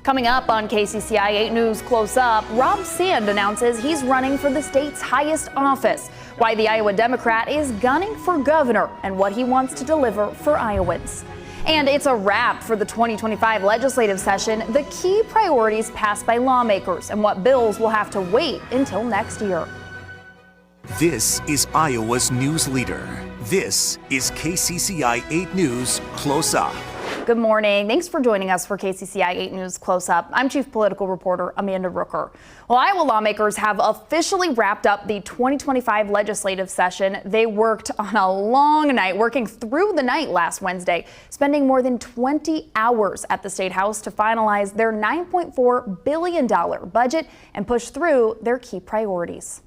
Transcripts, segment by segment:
Coming up on KCCI 8 News Close Up, Rob Sand announces he's running for the state's highest office, why the Iowa Democrat is gunning for governor, and what he wants to deliver for Iowans. And it's a wrap for the 2025 legislative session, the key priorities passed by lawmakers and what bills will have to wait until next year. This is Iowa's news leader. This is KCCI 8 News Close Up. Good morning. Thanks for joining us for KCCI 8 News Close Up. I'm Chief Political Reporter Amanda Rooker. Well, Iowa lawmakers have officially wrapped up the 2025 legislative session. They worked on a long night, working through the night last Wednesday, spending more than 20 hours at the State House to finalize their $9.4 billion budget and push through their key priorities.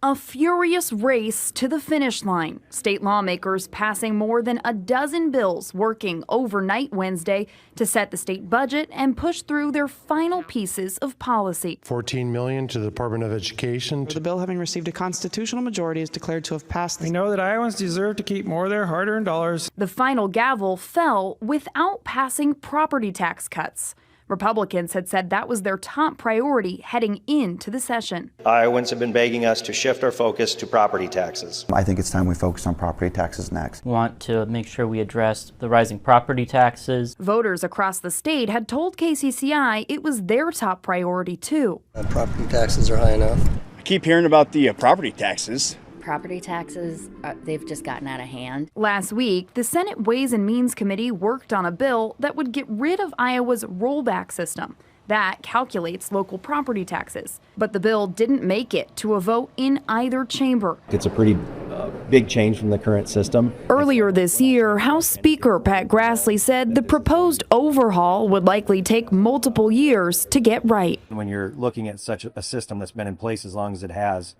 A furious race to the finish line. State lawmakers passing more than a dozen bills, working overnight Wednesday to set the state budget and push through their final pieces of policy. $14 million to the Department of Education. The bill, having received a constitutional majority, is declared to have passed. We know that Iowans deserve to keep more of their hard-earned dollars. The final gavel fell without passing property tax cuts. Republicans had said that was their top priority heading into the session. Iowans have been begging us to shift our focus to property taxes. I think it's time we focus on property taxes next. We want to make sure we address the rising property taxes. Voters across the state had told KCCI it was their top priority too. Property taxes are high enough. I keep hearing about the property taxes. Property taxes, they've just gotten out of hand. Last week, the Senate Ways and Means Committee worked on a bill that would get rid of Iowa's rollback system. That calculates local property taxes. But the bill didn't make it to a vote in either chamber. It's a pretty big change from the current system. Earlier this year, House Speaker Pat Grassley said the proposed overhaul would likely take multiple years to get right. When you're looking at such a system that's been in place as long as it has,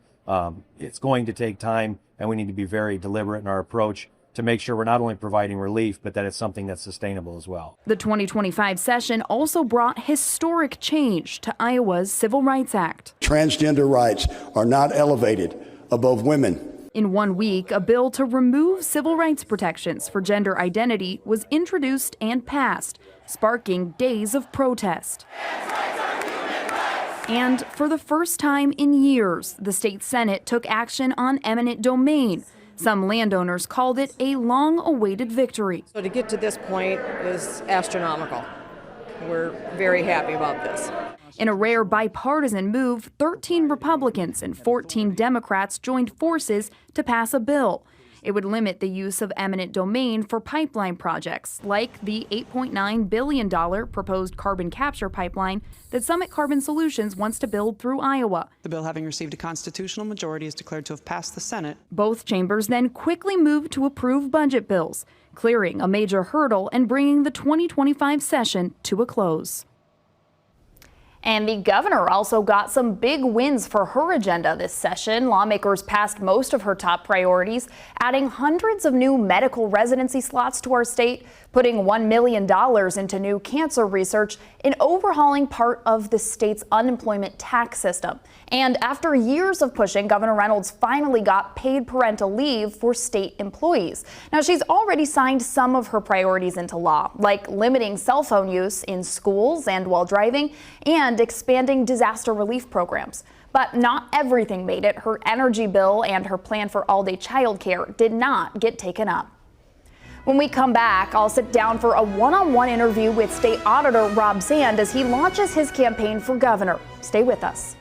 it's going to take time, and we need to be very deliberate in our approach to make sure we're not only providing relief, but that it's something that's sustainable as well. The 2025 session also brought historic change to Iowa's Civil Rights Act. Transgender rights are not elevated above women. In 1 week, a bill to remove civil rights protections for gender identity was introduced and passed, sparking days of protest. And for the first time in years, the state Senate took action on eminent domain. Some landowners called it a long-awaited victory. So to get to this point is astronomical. We're very happy about this. In a rare bipartisan move, 13 Republicans and 14 Democrats joined forces to pass a bill. It would limit the use of eminent domain for pipeline projects, like the $8.9 billion proposed carbon capture pipeline that Summit Carbon Solutions wants to build through Iowa. The bill, having received a constitutional majority, is declared to have passed the Senate. Both chambers then quickly moved to approve budget bills, clearing a major hurdle and bringing the 2025 session to a close. And the governor also got some big wins for her agenda this session. Lawmakers passed most of her top priorities, adding hundreds of new medical residency slots to our state, putting $1 million into new cancer research, and overhauling part of the state's unemployment tax system. And after years of pushing, Governor Reynolds finally got paid parental leave for state employees. Now, she's already signed some of her priorities into law, like limiting cell phone use in schools and while driving, and expanding disaster relief programs. But not everything made it. Her energy bill and her plan for all-day childcare did not get taken up. When we come back, I'll sit down for a one-on-one interview with State Auditor Rob Sand as he launches his campaign for governor. Stay with us.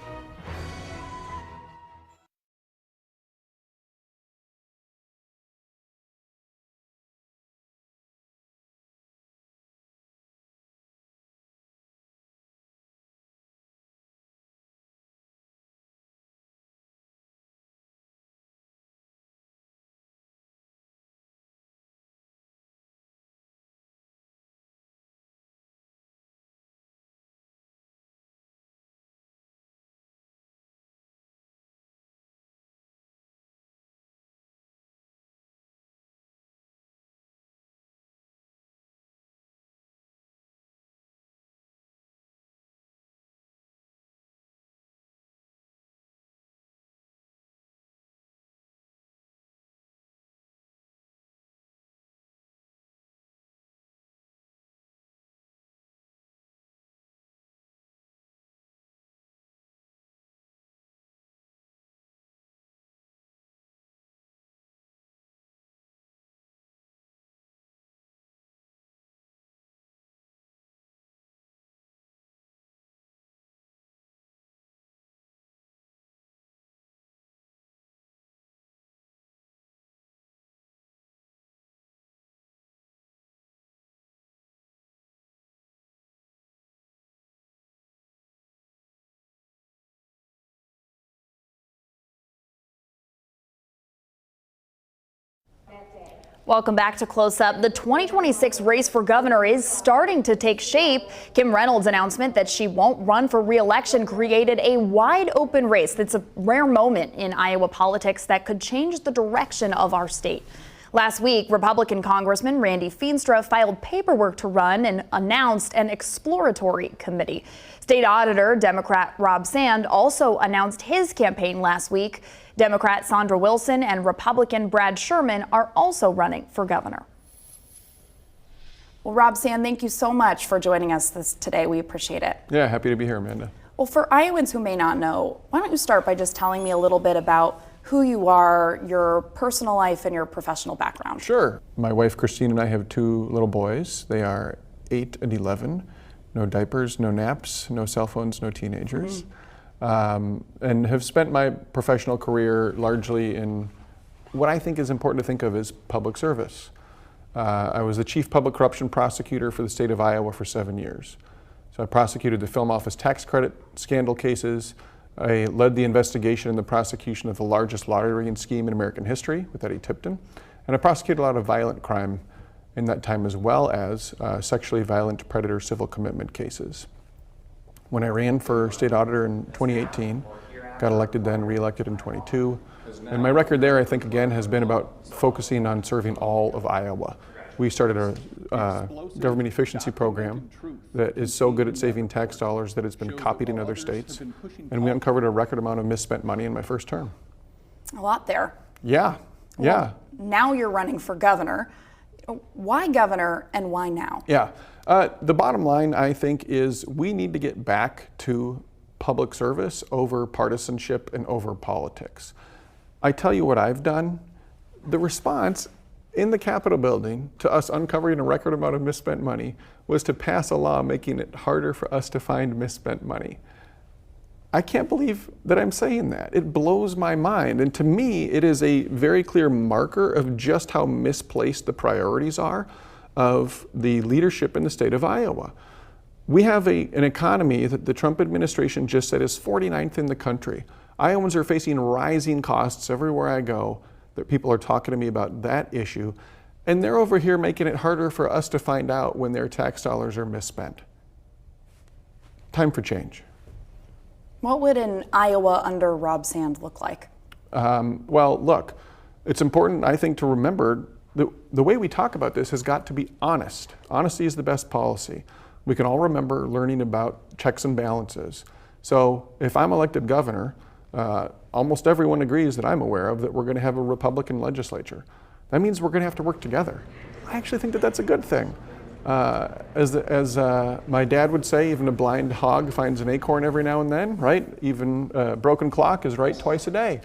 Welcome back to Close Up. The 2026 race for governor is starting to take shape. Kim Reynolds' announcement that she won't run for re-election created a wide open race. That's a rare moment in Iowa politics that could change the direction of our state. Last week, Republican Congressman Randy Feenstra filed paperwork to run and announced an exploratory committee. State Auditor Democrat Rob Sand also announced his campaign last week. Democrat Sandra Wilson and Republican Brad Sherman are also running for governor. Well, Rob Sand, thank you so much for joining us today. We appreciate it. Yeah, happy to be here, Amanda. Well, for Iowans who may not know, why don't you start by just telling me a little bit about who you are, your personal life, and your professional background? Sure. My wife, Christine, and I have 2 little boys. They are 8 and 11. No diapers, no naps, no cell phones, no teenagers. And have spent my professional career largely in what I think is important to think of as public service. I was the chief public corruption prosecutor for the state of Iowa for 7 years. So I prosecuted the film office tax credit scandal cases. I led the investigation and the prosecution of the largest lottery scheme in American history with Eddie Tipton. And I prosecuted a lot of violent crime in that time, as well as sexually violent predator civil commitment cases. When I ran for state auditor in 2018, got elected then, re-elected in 22. And my record there, I think, again, has been about focusing on serving all of Iowa. We started a government efficiency program that is so good at saving tax dollars that it's been copied in other states. And we uncovered a record amount of misspent money in my first term. A lot there. Yeah, yeah. Now you're running for governor. Why governor and why now? Yeah. The bottom line, I think, is we need to get back to public service over partisanship and over politics. I tell you what I've done. The response in the Capitol building to us uncovering a record amount of misspent money was to pass a law making it harder for us to find misspent money. I can't believe that I'm saying that. It blows my mind. And to me, it is a very clear marker of just how misplaced the priorities are of the leadership in the state of Iowa. We have an economy that the Trump administration just said is 49th in the country. Iowans are facing rising costs everywhere I go. That people are talking to me about that issue. And they're over here making it harder for us to find out when their tax dollars are misspent. Time for change. What would an Iowa under Rob Sand look like? Well, look, it's important, I think, to remember the way we talk about this has got to be honest. Honesty is the best policy. We can all remember learning about checks and balances. So if I'm elected governor, almost everyone agrees that I'm aware of that we're going to have a Republican legislature. That means we're going to have to work together. I actually think that that's a good thing. As my dad would say, even a blind hog finds an acorn every now and then, right? Even a broken clock is right twice a day.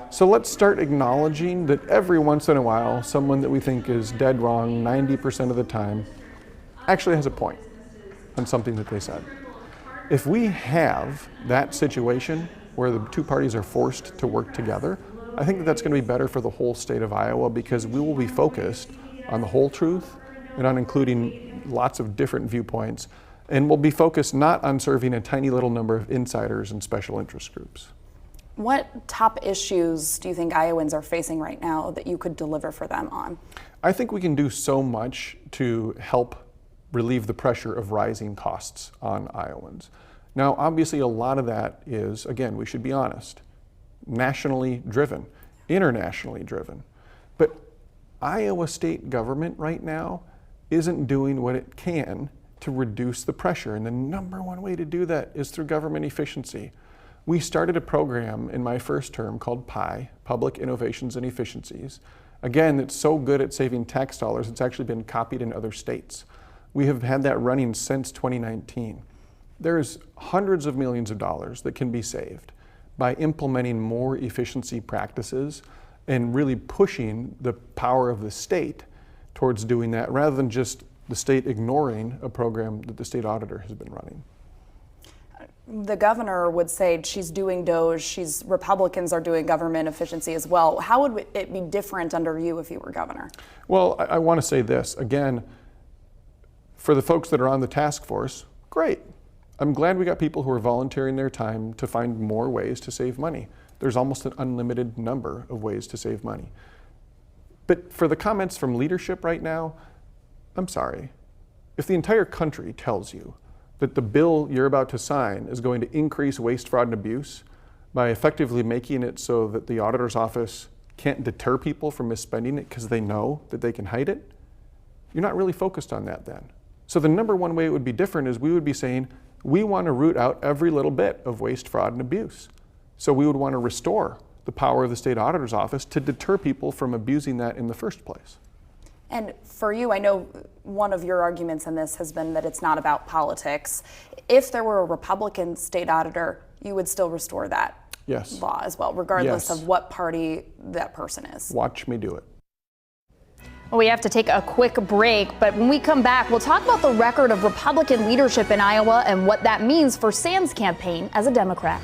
So let's start acknowledging that every once in a while, someone that we think is dead wrong 90% of the time actually has a point on something that they said. If we have that situation where the 2 parties are forced to work together, I think that that's going to be better for the whole state of Iowa, because we will be focused on the whole truth and on including lots of different viewpoints, and we'll be focused not on serving a tiny little number of insiders and special interest groups. What top issues do you think Iowans are facing right now that you could deliver for them on? I think we can do so much to help relieve the pressure of rising costs on Iowans. Now, obviously, a lot of that is, again, we should be honest, nationally driven, internationally driven. But Iowa state government right now isn't doing what it can to reduce the pressure. And the number one way to do that is through government efficiency. We started a program in my first term called PI, Public Innovations and Efficiencies. Again, it's so good at saving tax dollars, it's actually been copied in other states. We have had that running since 2019. There's hundreds of millions of dollars that can be saved by implementing more efficiency practices and really pushing the power of the state towards doing that, rather than just the state ignoring a program that the state auditor has been running. The governor would say she's doing DOGE, Republicans are doing government efficiency as well. How would it be different under you if you were governor? Well, I want to say this. Again, for the folks that are on the task force, great. I'm glad we got people who are volunteering their time to find more ways to save money. There's almost an unlimited number of ways to save money. But for the comments from leadership right now, I'm sorry. If the entire country tells you that the bill you're about to sign is going to increase waste, fraud, and abuse by effectively making it so that the auditor's office can't deter people from misspending it because they know that they can hide it, you're not really focused on that then. So the number one way it would be different is we would be saying, we want to root out every little bit of waste, fraud, and abuse. So we would want to restore the power of the state auditor's office to deter people from abusing that in the first place. And for you, I know one of your arguments in this has been that it's not about politics. If there were a Republican state auditor, you would still restore that law as well, regardless of what party that person is. Watch me do it. Well, we have to take a quick break, but when we come back, we'll talk about the record of Republican leadership in Iowa and what that means for Sam's campaign as a Democrat.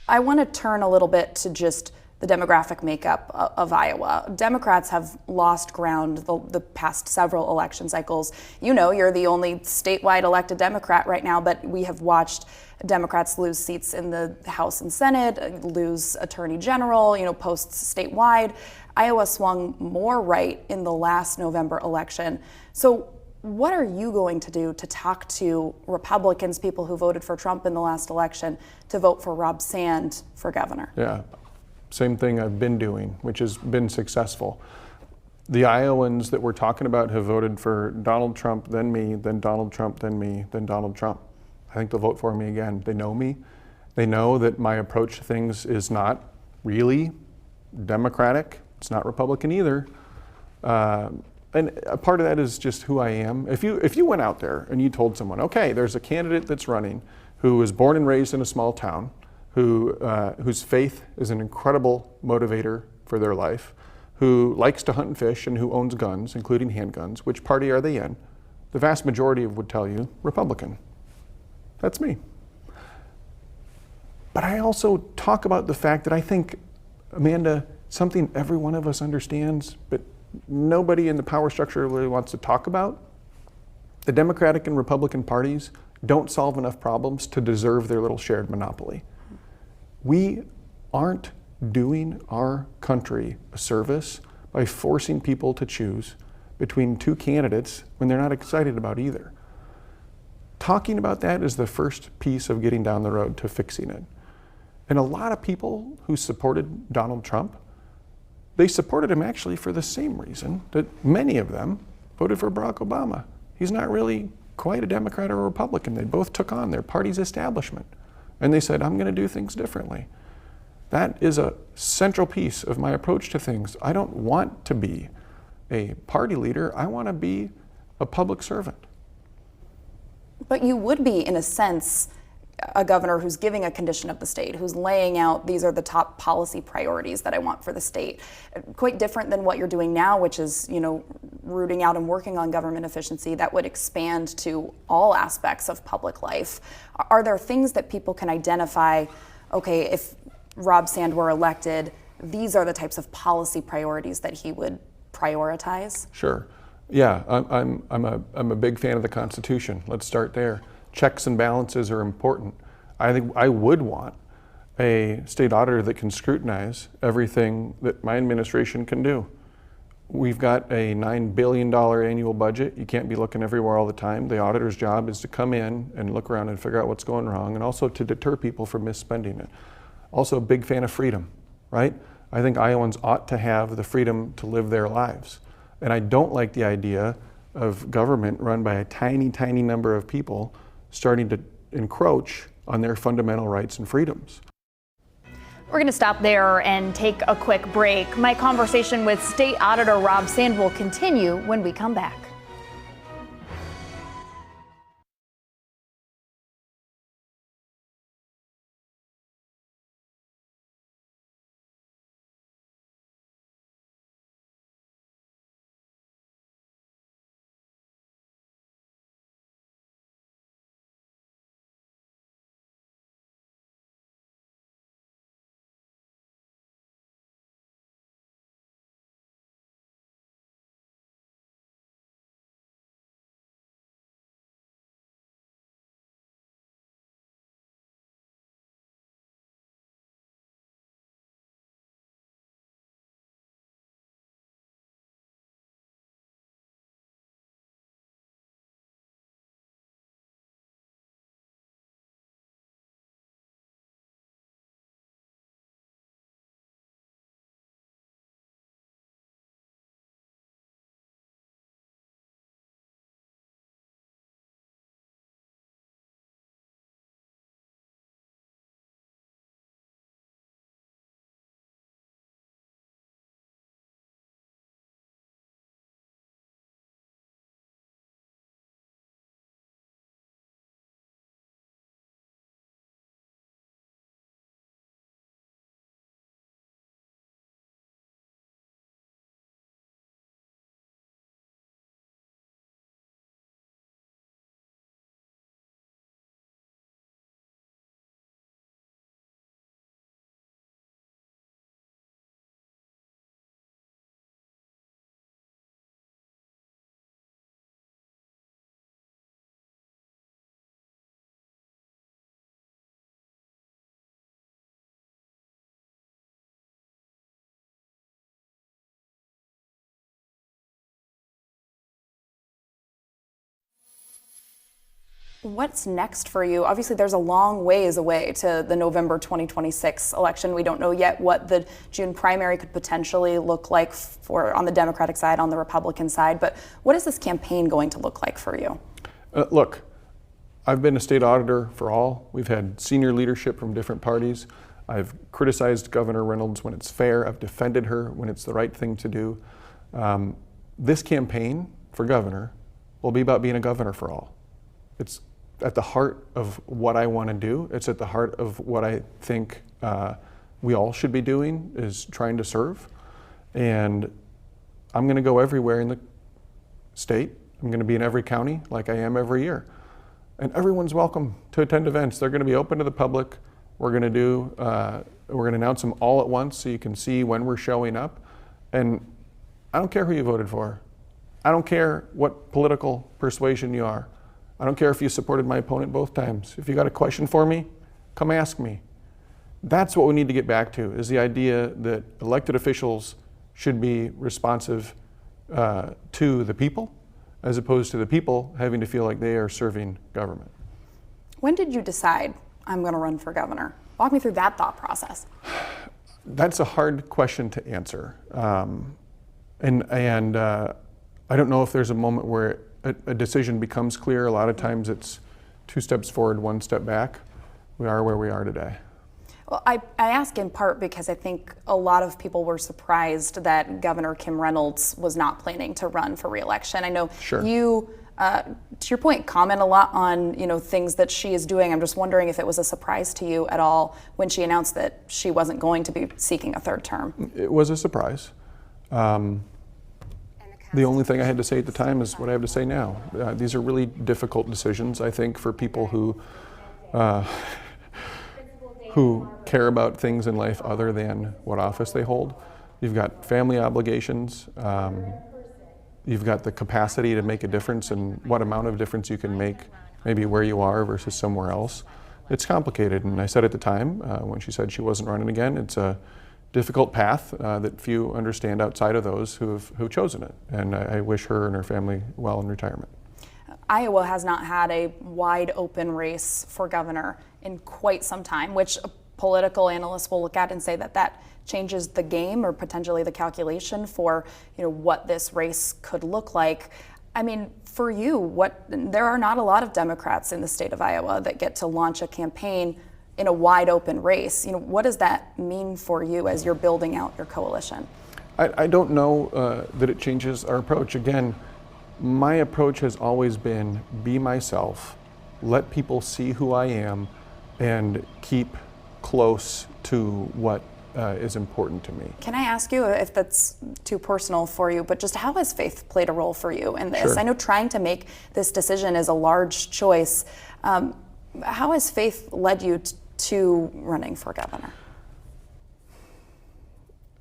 I want to turn a little bit to just the demographic makeup of Iowa. Democrats have lost ground the past several election cycles. You know, you're the only statewide elected Democrat right now, but we have watched Democrats lose seats in the House and Senate, lose Attorney General, posts statewide. Iowa swung more right in the last November election. So what are you going to do to talk to Republicans, people who voted for Trump in the last election, to vote for Rob Sand for governor? Yeah, same thing I've been doing, which has been successful. The Iowans that we're talking about have voted for Donald Trump, then me, then Donald Trump, then me, then Donald Trump. I think they'll vote for me again. They know me. They know that my approach to things is not really Democratic. It's not Republican either. And a part of that is just who I am. If you went out there and you told someone, okay, there's a candidate that's running who was born and raised in a small town, whose faith is an incredible motivator for their life, who likes to hunt and fish and who owns guns, including handguns, which party are they in? The vast majority would tell you Republican. That's me. But I also talk about the fact that I think, Amanda, something every one of us understands, but nobody in the power structure really wants to talk about. The Democratic and Republican parties don't solve enough problems to deserve their little shared monopoly. We aren't doing our country a service by forcing people to choose between two candidates when they're not excited about either. Talking about that is the first piece of getting down the road to fixing it. And a lot of people who supported Donald Trump, they supported him actually for the same reason that many of them voted for Barack Obama. He's not really quite a Democrat or a Republican. They both took on their party's establishment. And they said, I'm going to do things differently. That is a central piece of my approach to things. I don't want to be a party leader. I want to be a public servant. But you would be, in a sense, a governor who's giving a condition of the state, who's laying out, these are the top policy priorities that I want for the state. Quite different than what you're doing now, which is, rooting out and working on government efficiency that would expand to all aspects of public life. Are there things that people can identify, okay, if Rob Sand were elected, these are the types of policy priorities that he would prioritize? Sure. Yeah, I'm a big fan of the Constitution. Let's start there. Checks and balances are important. I think I would want a state auditor that can scrutinize everything that my administration can do. We've got a $9 billion annual budget. You can't be looking everywhere all the time. The auditor's job is to come in and look around and figure out what's going wrong, and also to deter people from misspending it. Also a big fan of freedom, right? I think Iowans ought to have the freedom to live their lives. And I don't like the idea of government run by a tiny, tiny number of people starting to encroach on their fundamental rights and freedoms. We're going to stop there and take a quick break. My conversation with State Auditor Rob Sand will continue when we come back. What's next for you? Obviously, there's a long ways away to the November 2026 election. We don't know yet what the June primary could potentially look like for on the Democratic side, on the Republican side. But what is this campaign going to look like for you? Look, I've been a state auditor for all. We've had senior leadership from different parties. I've criticized Governor Reynolds when it's fair. I've defended her when it's the right thing to do. This campaign for governor will be about being a governor for all. It's at the heart of what I want to do. It's at the heart of what I think we all should be doing, is trying to serve. And I'm going to go everywhere in the state. I'm going to be in every county like I am every year. And everyone's welcome to attend events. They're going to be open to the public. We're going to announce them all at once so you can see when we're showing up. And I don't care who you voted for. I don't care what political persuasion you are. I don't care if you supported my opponent both times. If you got a question for me, come ask me. That's what we need to get back to, is the idea that elected officials should be responsive to the people, as opposed to the people having to feel like they are serving government. When did you decide, I'm going to run for governor? Walk me through that thought process. That's a hard question to answer. And I don't know if there's a moment where a decision becomes clear. A lot of times it's 2 steps forward, 1 step back. We are where we are today. Well, I ask in part because I think a lot of people were surprised that Governor Kim Reynolds was not planning to run for re-election. I know you, to your point, comment a lot on things that she is doing. I'm just wondering if it was a surprise to you at all when she announced that she wasn't going to be seeking a 3rd term. It was a surprise. The only thing I had to say at the time is what I have to say now. These are really difficult decisions, I think, for people who care about things in life other than what office they hold. You've got family obligations. You've got the capacity to make a difference, and what amount of difference you can make maybe where you are versus somewhere else. It's complicated, and I said at the time when she said she wasn't running again, it's a difficult path that few understand outside of those who've chosen it, and I wish her and her family well in retirement. Iowa has not had a wide open race for governor in quite some time, which political analysts will look at and say that changes the game or potentially the calculation for what this race could look like. I mean, for you, there are not a lot of Democrats in the state of Iowa that get to launch a campaign in a wide open race. What does that mean for you as you're building out your coalition? I don't know that it changes our approach. Again, my approach has always been be myself, let people see who I am, and keep close to what is important to me. Can I ask you, if that's too personal for you, but just how has faith played a role for you in this? Sure. I know trying to make this decision is a large choice. How has faith led you to running for governor?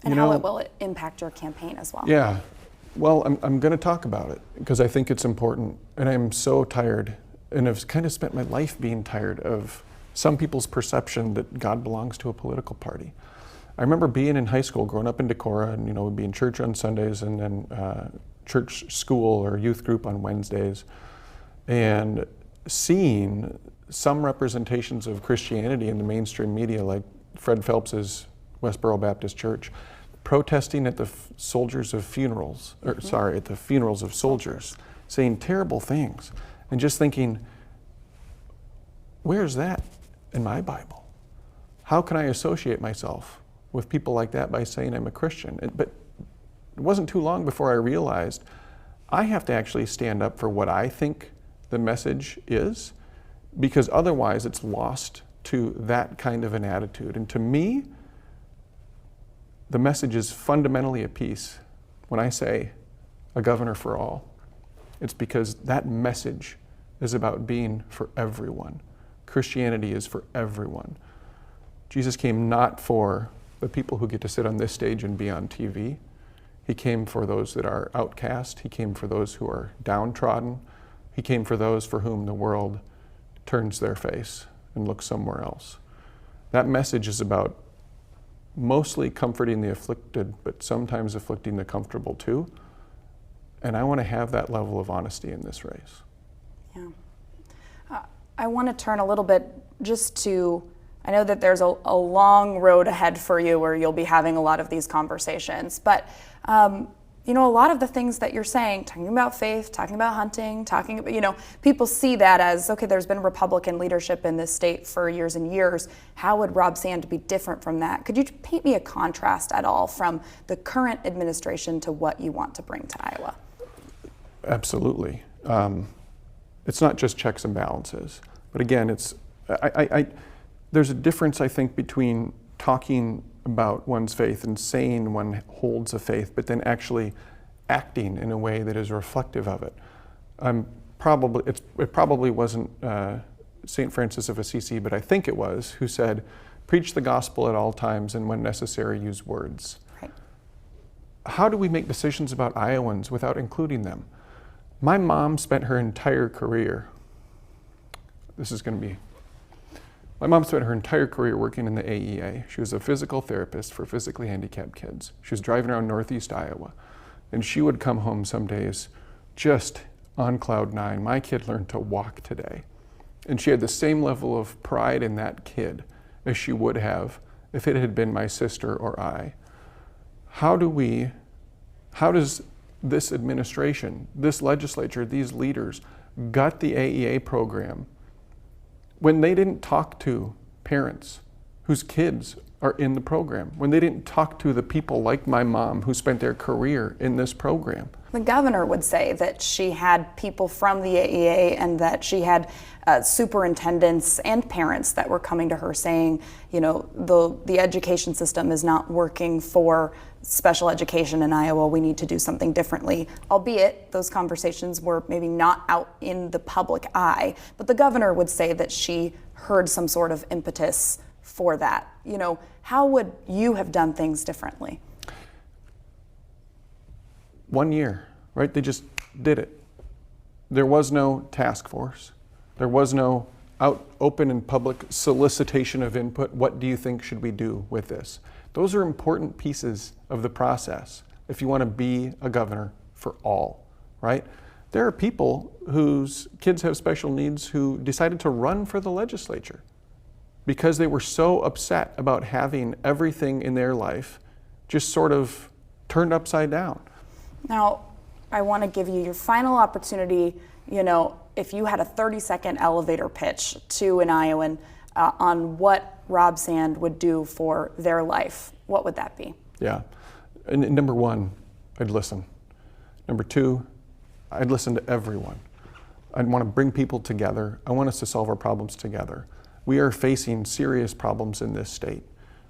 And how will it impact your campaign as well? Yeah, well, I'm going to talk about it because I think it's important, and I'm so tired, and I've kind of spent my life being tired of some people's perception that God belongs to a political party. I remember being in high school, growing up in Decorah, and we'd be in church on Sundays and then church school or youth group on Wednesdays, and seeing some representations of Christianity in the mainstream media, like Fred Phelps's Westboro Baptist Church, protesting at the soldiers of funerals, or sorry, at the funerals of soldiers, saying terrible things, and just thinking, where's that in my Bible? How can I associate myself with people like that by saying I'm a Christian? But it wasn't too long before I realized I have to actually stand up for what I think the message is, because otherwise it's lost to that kind of an attitude. And to me, the message is fundamentally of peace. When I say a governor for all, it's because that message is about being for everyone. Christianity is for everyone. Jesus came not for the people who get to sit on this stage and be on TV. He came for those that are outcast. He came for those who are downtrodden. He came for those for whom the world turns their face and looks somewhere else. That message is about mostly comforting the afflicted, but sometimes afflicting the comfortable too. And I want to have that level of honesty in this race. Yeah. I want to turn a little bit just to, I know that there's a long road ahead for you where you'll be having a lot of these conversations, but a lot of the things that you're saying, talking about faith, talking about hunting, talking about, people see that as, okay, there's been Republican leadership in this state for years and years. How would Rob Sand be different from that? Could you paint me a contrast at all from the current administration to what you want to bring to Iowa? Absolutely. It's not just checks and balances, but again, there's a difference, I think, between talking about one's faith and saying one holds a faith, but then actually acting in a way that is reflective of it. It probably wasn't St. Francis of Assisi, but I think it was, who said, preach the gospel at all times and when necessary, use words. Right. How do we make decisions about Iowans without including them? My mom spent her entire career, this is going to be My mom spent her entire career working in the AEA. She was a physical therapist for physically handicapped kids. She was driving around Northeast Iowa, and she would come home some days just on cloud nine. My kid learned to walk today. And she had the same level of pride in that kid as she would have if it had been my sister or I. How does this administration, this legislature, these leaders gut the AEA program when they didn't talk to parents whose kids are in the program, when they didn't talk to the people like my mom who spent their career in this program? The governor would say that she had people from the AEA and that she had superintendents and parents that were coming to her saying, you know, the education system is not working for special education in Iowa. We need to do something differently. Albeit those conversations were maybe not out in the public eye, but the governor would say that she heard some sort of impetus for that. You know, how would you have done things differently? 1 year, right? They just did it. There was no task force. There was no open and public solicitation of input. What do you think should we do with this? Those are important pieces of the process if you want to be a governor for all, right? There are people whose kids have special needs who decided to run for the legislature because they were so upset about having everything in their life just sort of turned upside down. Now, I want to give you your final opportunity, you know, if you had a 30-second elevator pitch to an Iowan on what Rob Sand would do for their life, what would that be? Yeah. And number one, I'd listen. Number two, I'd listen to everyone. I'd want to bring people together. I want us to solve our problems together. We are facing serious problems in this state.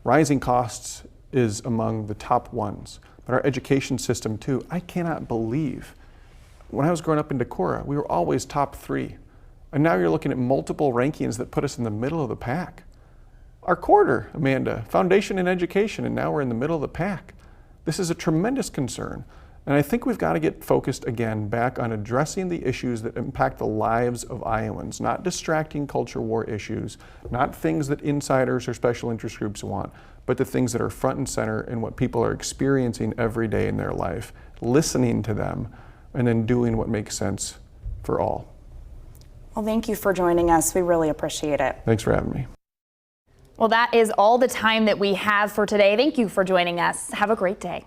Rising costs is among the top ones, but our education system too. I cannot believe, when I was growing up in Decorah, we were always top 3. And now you're looking at multiple rankings that put us in the middle of the pack. Our quarter, Amanda, foundation in education, and now we're in the middle of the pack. This is a tremendous concern. And I think we've got to get focused again back on addressing the issues that impact the lives of Iowans, not distracting culture war issues, not things that insiders or special interest groups want, but the things that are front and center in what people are experiencing every day in their life, listening to them, and then doing what makes sense for all. Well, thank you for joining us. We really appreciate it. Thanks for having me. Well, that is all the time that we have for today. Thank you for joining us. Have a great day.